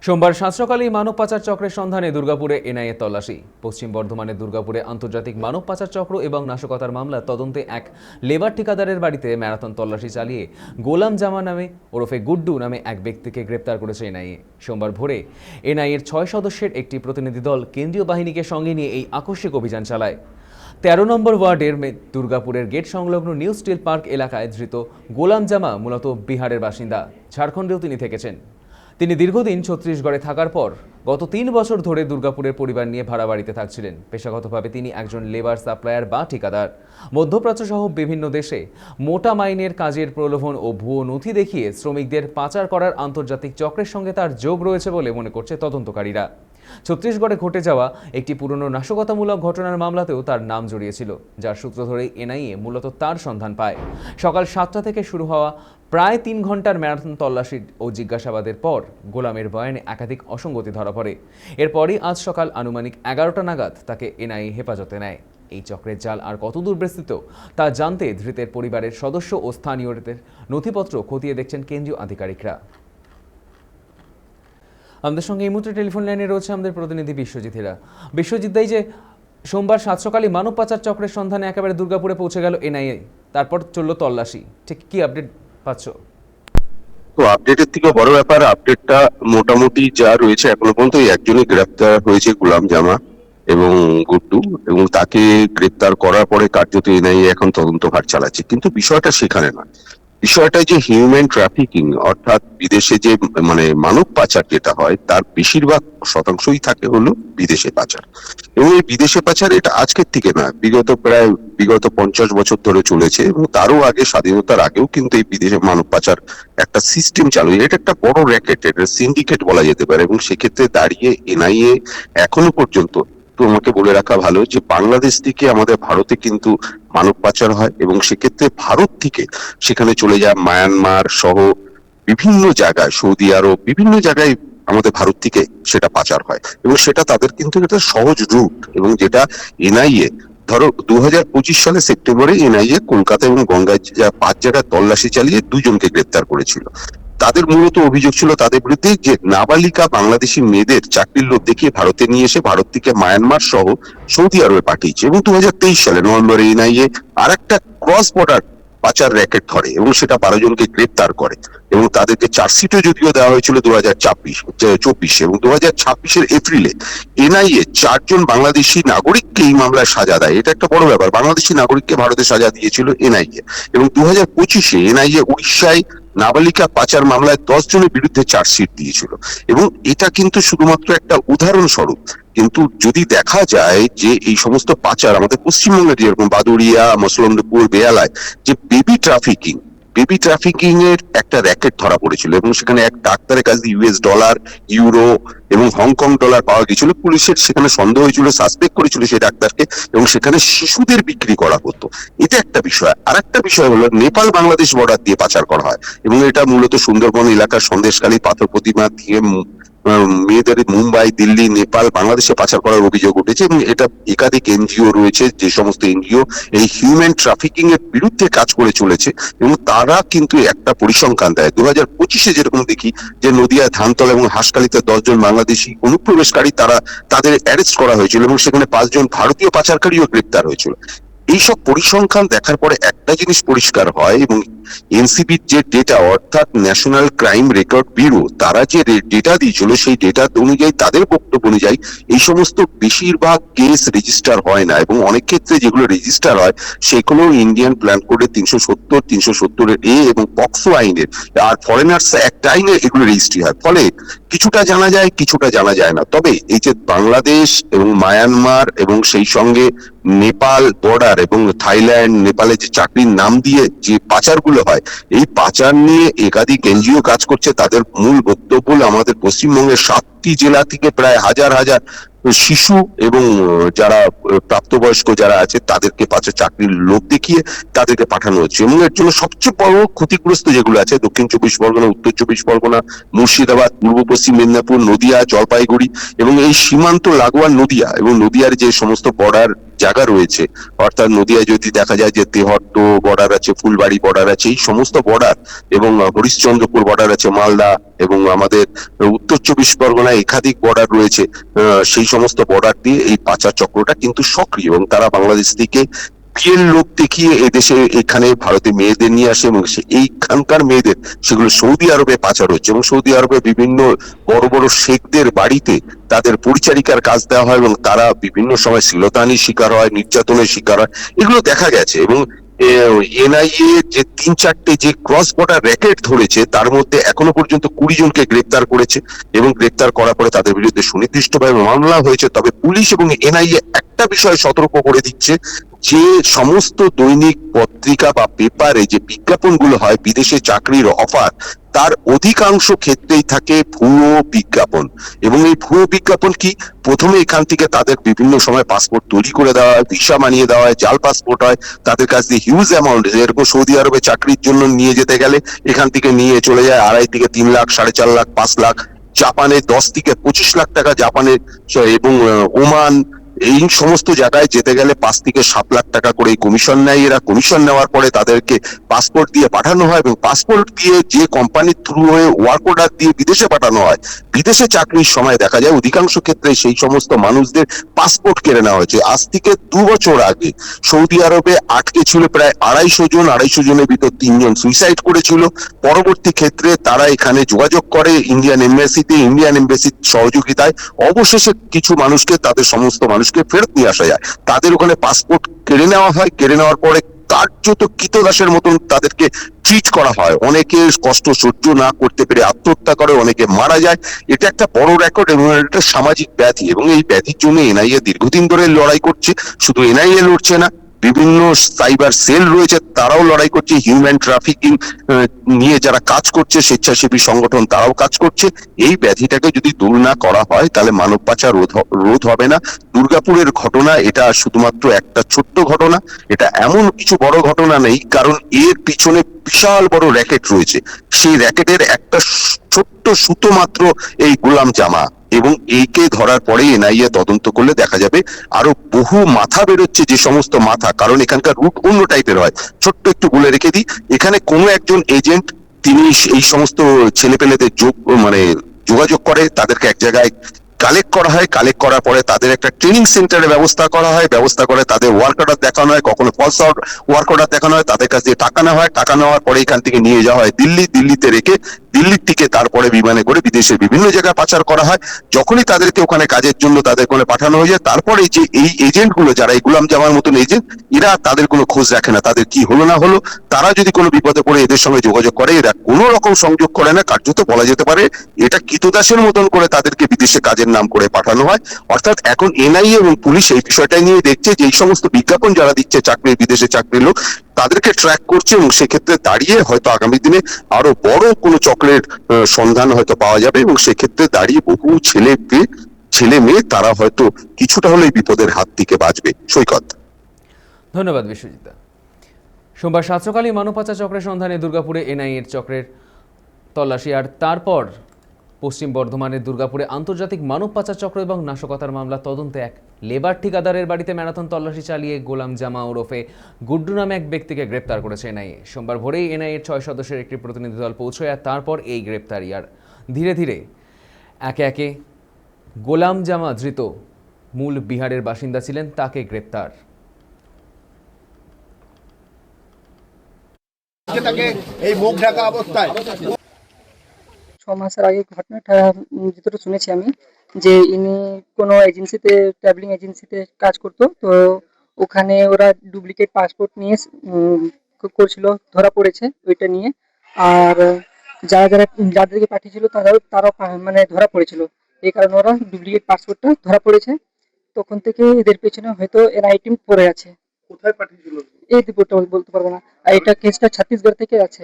সোমবার সাত সকালেই মানব পাচার চক্রের সন্ধানে দুর্গাপুরে এনআইএ তল্লাশি। পশ্চিম বর্ধমানের দুর্গাপুরে আন্তর্জাতিক মানব পাচার চক্র এবং নাশকতার মামলা তদন্তে এক লেবার ঠিকাদারের বাড়িতে ম্যারাথন তল্লাশি চালিয়ে গোলাম জামা নামে ওরফে গুড্ডু নামে এক ব্যক্তিকে গ্রেপ্তার করেছে এনআইএ। সোমবার ভোরে এনআইএর 6 সদস্যের একটি প্রতিনিধি দল কেন্দ্রীয় বাহিনীকে সঙ্গে নিয়ে এই আকস্মিক অভিযান চালায়। 13 নম্বর ওয়ার্ডের দুর্গাপুরের গেট সংলগ্ন নিউ স্টিল পার্ক এলাকায় ধৃত গোলাম জামা মূলত বিহারের বাসিন্দা। ঝাড়খণ্ডেও তিনি থেকেছেন। তিনি দীর্ঘদিন ছত্তিশগড়ে থাকার পর গত 3 বছর ধরে দুর্গাপুরের পরিবার নিয়ে ভাড়া বাড়িতে থাকছিলেন। পেশাগতভাবে তিনি একজন লেবার সাপ্লায়ার বা ঠিকাদার। মধ্যপ্রাচ্য সহ বিভিন্ন দেশে মোটা মাইনের কাজের প্রলোভন ও ভুয়ো নথি দেখিয়ে শ্রমিকদের পাচার করার আন্তর্জাতিক চক্রের সঙ্গে তার যোগ রয়েছে বলে মনে করছে তদন্তকারীরা। ছত্তিশগড়ে ঘটে যাওয়া একটি পুরনো নাশকতামূলক ঘটনার মামলাতেও তার নাম জড়িয়েছিল, যার সূত্র ধরেই এনআইএ মূলত তার সন্ধান পায়। সকাল 7টা থেকে শুরু হওয়া প্রায় 3 ঘন্টার ম্যারাথন তল্লাশি ও জিজ্ঞাসাবাদের পর গোলামের বয়ানে একাধিক অসঙ্গতি ধরা পড়ে। এরপরই আজ সকাল আনুমানিক 11টা নাগাদ তাকে এনআইএ হেফাজতে নেয়। এই চক্রের জাল আর কতদূর বিস্তৃত তা জানতে ধৃতের পরিবারের সদস্য ও স্থানীয়দের নথিপত্র খতিয়ে দেখছেন কেন্দ্রীয় আধিকারিকরা। আমাদের সঙ্গে এই মুহূর্তে টেলিফোন লাইনে রয়েছে আমাদের প্রতিনিধি বিশ্বজিৎ হীরা। বিশ্বজিৎ দাই, যে সোমবার 7 সকালে মানব পাচার চক্রের সন্ধানে একেবারে দুর্গাপুরে পৌঁছে গেল এনআইএ, তারপর চলল তল্লাশি, ঠিক কি আপডেট পাচ্ছ? তো আপডেটের থেকে বড় ব্যাপার, আপডেটটা মোটামুটি যা রয়েছে এখনো পর্যন্ত একজনই গ্রেপ্তার হয়েছে, গোলাম জামা এবং গুড্ডু, এবং তাকে গ্রেপ্তার করার পরে কার্যত এনআইএ এখন তদন্তভার চালাচ্ছে। কিন্তু বিষয়টা সেখানে না, বিষয়টা যে হিউম্যান ট্রাফিকিং, অর্থাৎ বিদেশে যে মানব পাচার যেটা হয় তার বেশিরভাগ শতাংশই থাকে হলো বিদেশে পাচার। এবং এই বিদেশে পাচার এটা আজকের থেকে না, বিগত 50 বছর ধরে চলেছে, এবং তারও আগে, স্বাধীনতার আগেও কিন্তু এই বিদেশে মানব পাচার একটা সিস্টেম চালু। এটা একটা বড় র্যাকেট, এটা সিন্ডিকেট বলা যেতে পারে। এবং সেক্ষেত্রে দাঁড়িয়ে এনআইএ এখনো পর্যন্ত, তোমাকে বলে রাখা ভালো যে বাংলাদেশ থেকে আমাদের ভারতে কিন্তু মানব পাচার হয়, এবং সেক্ষেত্রে ভারত থেকে সেখানে চলে যায় মায়ানমার সহ বিভিন্ন জায়গায়, সৌদি আরব, বিভিন্ন জায়গায় আমাদের ভারত থেকে সেটা পাচার হয়। এবং সেটা তাদের কিন্তু একটা সহজ রুট, এবং যেটা এনআইএ, ধরো 2025 সালে সেপ্টেম্বরে এনআইএ কলকাতা এবং গঙ্গায় 5 জায়গায় তল্লাশি চালিয়ে 2 জনকে গ্রেপ্তার করেছিল। তাদের মূলত অভিযোগ ছিল তাদের বিরুদ্ধে যে নাবালিকা বাংলাদেশি মেয়েদের চাকরির লোভ দেখিয়ে ভারতে নিয়ে এসে ভারত থেকে মায়ানমার সহ সৌদি আরবে পাঠিয়েছে। এবং 2023 সালে নভেম্বরে এনআইএ আর একটা ক্রস বর্ডার পাচার র্যাকেট ধরে, এবং সেটা 12 জনকে গ্রেপ্তার করে, এবং তাদেরকে চার্জশিটও যদিও দেওয়া হয়েছিল 2024, এবং 2026 এপ্রিলে এনআইএ 4 জন বাংলাদেশি নাগরিককে এই মামলায় সাজা দেয়। এটা একটা বড় ব্যাপার, বাংলাদেশি নাগরিককে ভারতে সাজা দিয়েছিল এনআইএ। এবং 2025 এনআইএ উড়িষ্যায় নাবালিকা পাচার মামলায় 10 জনের বিরুদ্ধে চার্জশিট দিয়েছিল। এবং এটা কিন্তু শুধুমাত্র একটা উদাহরণস্বরূপ, কিন্তু যদি দেখা যায় যে এই সমস্ত পাচার আমাদের পশ্চিমবঙ্গে যেরকম বাদুড়িয়া, মসলন্দপুর, বেহালায় যে বেবি ট্রাফিকিং এর একটা র্যাকেট ধরা পড়েছিল, এবং সেখানে এক ডাক্তারের কাছে ইউএস ডলার, ইউরো এবং হংকং ডলার পাওয়া গেছিল। পুলিশের সেখানে সন্দেহ হয়েছিল, সাসপেক্ট করেছিল সেই ডাক্তারকে, এবং সেখানে শিশুদের বিক্রি করা হতো। এটা একটা বিষয়। আর একটা বিষয় হলো নেপাল বাংলাদেশ বর্ডার দিয়ে পাচার করা হয়, এবং এটা মূলত সুন্দরবন এলাকার সন্দেশখালী পাথর প্রতিমা দিয়ে মেয়েদের মুম্বাই, দিল্লি, নেপাল, বাংলাদেশে পাচার করার অভিযোগ উঠেছে। এবং এটা একাধিক এনজিও রয়েছে, যে সমস্ত এনজিও এই হিউম্যান ট্রাফিকিং এর বিরুদ্ধে কাজ করে চলেছে, এবং তারা কিন্তু একটা পরিসংখ্যান দেয়। 2025 যেরকম দেখি যে নদিয়া, ধানতলা এবং হাঁসখালিতে 10 জন বাংলাদেশি অনুপ্রবেশকারী তাদের অ্যারেস্ট করা হয়েছিল, এবং সেখানে 5 জন ভারতীয় পাচারকারীও গ্রেপ্তার হয়েছিল। এইসব পরিসংখ্যান দেখার পরে একটা জিনিস পরিষ্কার হয়, এবং এনসিবির যে ডেটা, অর্থাৎ ন্যাশনাল ক্রাইম রেকর্ড ব্যুরো, তারা যে ডেটা দিয়েছিল সেই ডেটা অনুযায়ী, তাদের বক্তব্য অনুযায়ী এই সমস্ত বেশিরভাগ কেস রেজিস্টার হয় না, এবং অনেক ক্ষেত্রে যেগুলো রেজিস্টার হয় সেগুলো ইন্ডিয়ান প্ল্যান কোডের 370 এ এবং পক্সো আইনের আর ফরেনার্স অ্যাক্ট আইনে এগুলো রেজিস্ট্রি হয়। ফলে কিছুটা জানা যায়, কিছুটা জানা যায় না। তবে এই যে বাংলাদেশ এবং মায়ানমার এবং সেই সঙ্গে নেপাল বর্ডার এবং থাইল্যান্ড, নেপালে যে চাকরির নাম দিয়ে যে পাচারগুলো হয়, এই পাচার নিয়ে একাধিক এনজিও কাজ করছে। তাদের মূল বক্তব্য আমাদের পশ্চিমবঙ্গের 7টি জেলা থেকে প্রায় হাজার শিশু এবং যারা প্রাপ্তবয়স্ক যারা আছে তাদেরকে পাশে চাকরির লোভ দেখিয়ে তাদেরকে পাঠানো হচ্ছে। এবং এর জন্য সবচেয়ে বড় ক্ষতিগ্রস্ত যেগুলো আছে দক্ষিণ চব্বিশ পরগনা, উত্তর চব্বিশ পরগনা, মুর্শিদাবাদ, পূর্ব পশ্চিম মেদিনীপুর, নদিয়া, জলপাইগুড়ি এবং এই সীমান্ত লাগোয়া নদিয়া এবং নদিয়ার যে সমস্ত বর্ডার জায়গা রয়েছে, অর্থাৎ নদিয়ায় যদি দেখা যায় যে তেহট্ট বর্ডার আছে, ফুলবাড়ি বর্ডার আছে, এই সমস্ত বর্ডার এবং হরিশ্চন্দ্রপুর বর্ডার আছে, মালদা এবং আমাদের উত্তর চব্বিশ পরগনায় একাধিক বর্ডার রয়েছে। সেই সমস্ত বর্ডার দিয়ে এই পাচার চক্রটা কিন্তু সক্রিয় এবং তারা বাংলাদেশ থেকে বিয়ের লোক দেখিয়ে এদেশে এখানে ভারতে মেয়েদের নিয়ে আসে এবং এইখানকার মেয়েদের সেগুলো সৌদি আরবে পাচার হচ্ছে এবং সৌদি আরবে বিভিন্ন বড় বড় শেখদের বাড়িতে তাদের পরিচারিকার কাজ দেওয়া হয় এবং তারা বিভিন্ন সময় শ্লীলতাহানির শিকার হয়, নির্যাতনের শিকার হয়, এগুলো দেখা গেছে। এবং এনআইএ যে 3-4টে যে ক্রস বর্ডার র্যাকেট ধরেছে তার মধ্যে এখনো পর্যন্ত 20 জনকে গ্রেপ্তার করেছে এবং গ্রেপ্তার করার পরে তাদের বিরুদ্ধে সুনির্দিষ্টভাবে মামলা হয়েছে। তবে পুলিশ এবং এনআইএ একটা বিষয়ে সতর্ক করে দিচ্ছে, যে সমস্ত দৈনিক পত্রিকা বা পেপারে যে বিজ্ঞাপনগুলো হয় বিদেশে চাকরির অফার, তার অধিকাংশ ক্ষেত্রেই থাকে ভুয়ো বিজ্ঞাপন। এবং এই ভুয়ো বিজ্ঞাপন কি, প্রথমে এখান থেকে তাদের বিভিন্ন সময় পাসপোর্ট তৈরি করে দেওয়া হয়, ভিসা বানিয়ে দেওয়া হয়, জাল পাসপোর্ট হয়, তাদের কাছ দিয়ে হিউজ অ্যামাউন্ট, যেরকম সৌদি আরবে চাকরির জন্য নিয়ে যেতে গেলে এখান থেকে নিয়ে চলে যায় 2.5 থেকে 3 লাখ, 4.5 লাখ, 5 লাখ, জাপানে 10 থেকে 25 লাখ টাকা, জাপানে এবং ওমান, এই সমস্ত জায়গায় যেতে গেলে 5 থেকে 7 লাখ টাকা করে কমিশন নেয় এরা। কমিশন নেওয়ার পরে তাদেরকে পাসপোর্ট দিয়ে পাঠানো হয় এবং পাসপোর্ট দিয়ে যে কোম্পানির থ্রু হয়ে ওয়ার্ক অর্ডার দিয়ে বিদেশে পাঠানো হয়, বিদেশে চাকরির সময় দেখা যায় অধিকাংশ ক্ষেত্রে সেই সমস্ত মানুষদের পাসপোর্ট কেড়ে নেওয়া হয়েছে। আজ থেকে 2 বছর আগে সৌদি আরবে আটকে ছিল প্রায় 250 জনের ভিতর 3 জন সুইসাইড করেছিল। পরবর্তী ক্ষেত্রে তারা এখানে যোগাযোগ করে ইন্ডিয়ান এমবাসিতে, ইন্ডিয়ান এমবাসির সহযোগিতায় অবশেষে কিছু মানুষকে, তাদের সমস্ত মানুষকে ফেরত নিয়ে আসা যায়। তাদের ওখানে পাসপোর্ট কেড়ে নেওয়া হয়, কেড়ে নেওয়ার পরে কার্যত কীতদাসের মতন তাদেরকে ট্রিট করা হয়। অনেকে কষ্ট সহ্য না করতে পেরে আত্মহত্যা করে, অনেকে মারা যায়। এটা একটা বড় রেকর্ড এবং এটা সামাজিক ব্যাধি এবং এই ব্যাধির জন্য এনআইএ দীর্ঘদিন ধরে লড়াই করছে। শুধু এনআইএ লড়ছে না, বিভিন্ন সাইবার সেল রয়েছে, তারাও লড়াই করছে। হিউম্যান ট্রাফিকিং নিয়ে যারা কাজ করছে, স্বেচ্ছাসেবী সংগঠন, তারাও কাজ করছে। এই ব্যাধিটাকে যদি দূর না করা হয় তাহলে মানব পাচার রোধ হবে না। দুর্গাপুরের ঘটনা এটা শুধুমাত্র একটা ছোট্ট ঘটনা, এটা এমন কিছু বড় ঘটনা নেই, কারণ এর পিছনে বিশাল বড় র্যাকেট রয়েছে। সেই র্যাকেটের একটা ছোট্ট সুতো মাত্র এই গোলাম জামা, এবং এইকে ধরার পরে এনআইএ তদন্ত করলে দেখা যাবে আরো বহু মাথা বেরোচ্ছে, যে সমস্ত মাথা, কারণ এখানকার রুট অন্য টাইপের হয়। ছোট্ট একটু বলে রেখে দিই, এখানে কোনো একজন এজেন্ট তিনি এই সমস্ত ছেলেপেলেদের যোগাযোগ করে, তাদেরকে এক জায়গায় কালেক্ট করা হয়, কালেক্ট করার পরে তাদের একটা ট্রেনিং সেন্টারে ব্যবস্থা করা হয়, ব্যবস্থা করে তাদের ওয়ার্ক অর্ডার দেখানো হয়, কখনো ফলস ওয়ার্ক অর্ডার দেখানো হয়, তাদের কাছ দিয়ে টাকা নেওয়া হয়, টাকা নেওয়ার পরে এখান থেকে নিয়ে যাওয়া হয় দিল্লিতে রেখে দিল্লির থেকে তারপরে বিমানে করে বিদেশের বিভিন্ন জায়গায় পাচার করা হয়। যখনই তাদেরকে ওখানে কাজের জন্য তাদের ওখানে পাঠানো হয়ে যায়, তারপরে যে এই এজেন্ট গুলো, যারা এই গোলাম জামার মতন এজেন্ট, এরা তাদের কোনো খোঁজ রাখে না, তাদের কি হলো না হলো। তারা যদি কোনো বিপদে পড়ে এদের সঙ্গে যোগাযোগ করে, এরা কোনো রকম সংযোগ করে না। কার্যত বলা যেতে পারে এটা কীতদাসের মতন করে তাদেরকে বিদেশে কাজের নাম করে পাঠানো হয়। অর্থাৎ এখন এনআইএ এবং পুলিশ এই বিষয়টা নিয়ে দেখছে যে এই সমস্ত বিজ্ঞাপন যারা দিচ্ছে চাকরির, বিদেশে চাকরির লোক, তাদেরকে ট্র্যাক করছে এবং সেক্ষেত্রে দাঁড়িয়ে হয়তো আগামী দিনে আরো বড় কোনো চক্রের সন্ধান হয়তো পাওয়া যাবে এবং সেক্ষেত্রে দাঁড়িয়ে বহু ছেলে মেয়ে তারা হয়তো কিছুটা হলে বিপদের হাত থেকে বাঁচবে। সৈকত। ধন্যবাদ বিশ্বজিৎ। সোমবার 7 সকালে মানব পাচার চক্রের সন্ধানে দুর্গাপুরে এনআইএর চক্রের তল্লাশি, আর তারপর পশ্চিম বর্ধমানের দুর্গাপুরে আন্তর্জাতিক মানব পাচার চক্র এবং নাশকতার মামলা তদন্তে এক লেবার ঠিকাদারের বাড়িতে ম্যারাথন তল্লাশি চালিয়ে গোলাম জামা ওরফে গুড্ডু নামে এক ব্যক্তিকে গ্রেপ্তার করেছে এনআইএ। সোমবার ভোরেই এনআইএর 6 সদস্যের একটি প্রতিনিধি দল পৌঁছয়, আর তারপর এই গ্রেপ্তারি। আর ধীরে ধীরে একে একে গোলাম জামা ধৃত মূল বিহারের বাসিন্দা ছিলেন, তাকে গ্রেপ্তার। এই মুখ ঢাকা অবস্থায় 6 মাসের আগে ঘটনাটা যেটা শুনেছি আমি, যে ইনি কোনো এজেন্সিতে, ট্রাভেলিং এজেন্সিতে কাজ করতো। তো ওখানে ওরা ডুপ্লিকেট পাসপোর্ট নিয়ে করছিল, ধরা পড়েছে ওইটা নিয়ে। আর যাদেরকে পাঠিয়েছিল তারাও মানে ধরা পড়েছিল। এই কারণে ওরা ডুপ্লিকেট পাসপোর্টটা ধরা পড়েছে। তখন থেকে এদের পেছনে হয়তো এনআইএ টিম পড়ে আছে। কোথায় পাঠিয়েছিল? এই রিপোর্টটা বলতে পারবো না। আর এটা কেসটা ছত্তিশগড় থেকে আছে।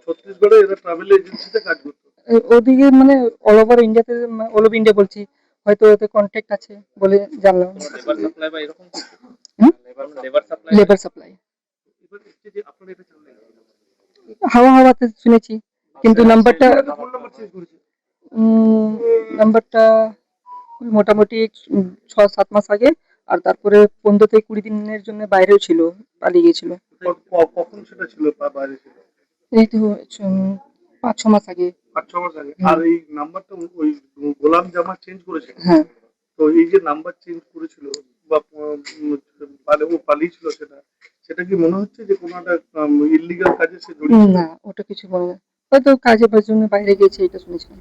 ছত্তিশগড়ে এরা ট্রাভেল এজেন্সিতে কাজ করতো। ওদিকে মানে অল ওভার ইন্ডিয়াতে, অল ওভার ইন্ডিয়া বলছি, হয়তো ওতে কন্ট্যাক্ট আছে বলে জানলাম। লেবার সাপ্লাই বা এরকম কিছু? হুম? লেবার সাপ্লাই লেবার সাপ্লাই এবার হচ্ছে যে আপনারা এটা জানলেন হাওয়াতে শুনেছি, কিন্তু নাম্বারটা ফোন নাম্বার চেঞ্জ করেছে নাম্বারটা মোটামুটি 6-7 মাস আগে, আর তারপরে 15 থেকে 20 দিনের জন্য বাইরেও ছিল, পালিয়ে গেছিল। কখন সেটা ছিল বা বাইরে ছিল? এই তো 5-6 মাস আগে। 5-6 মাস আগে। আর এই নাম্বারটা ওই গোলাম জামা চেঞ্জ করেছে। হ্যাঁ, তো এই যে নাম্বার চেঞ্জ করেছিল বা ও পালিয়েছিল, সেটা কি মনে হচ্ছে যে কোনো একটা ইল্লিগাল কাজে সে জড়িত? না ওটা কিছু বলে না, হয়তো কাজে বা জন্য বাইরে গেছে এটা শুনেছিলাম।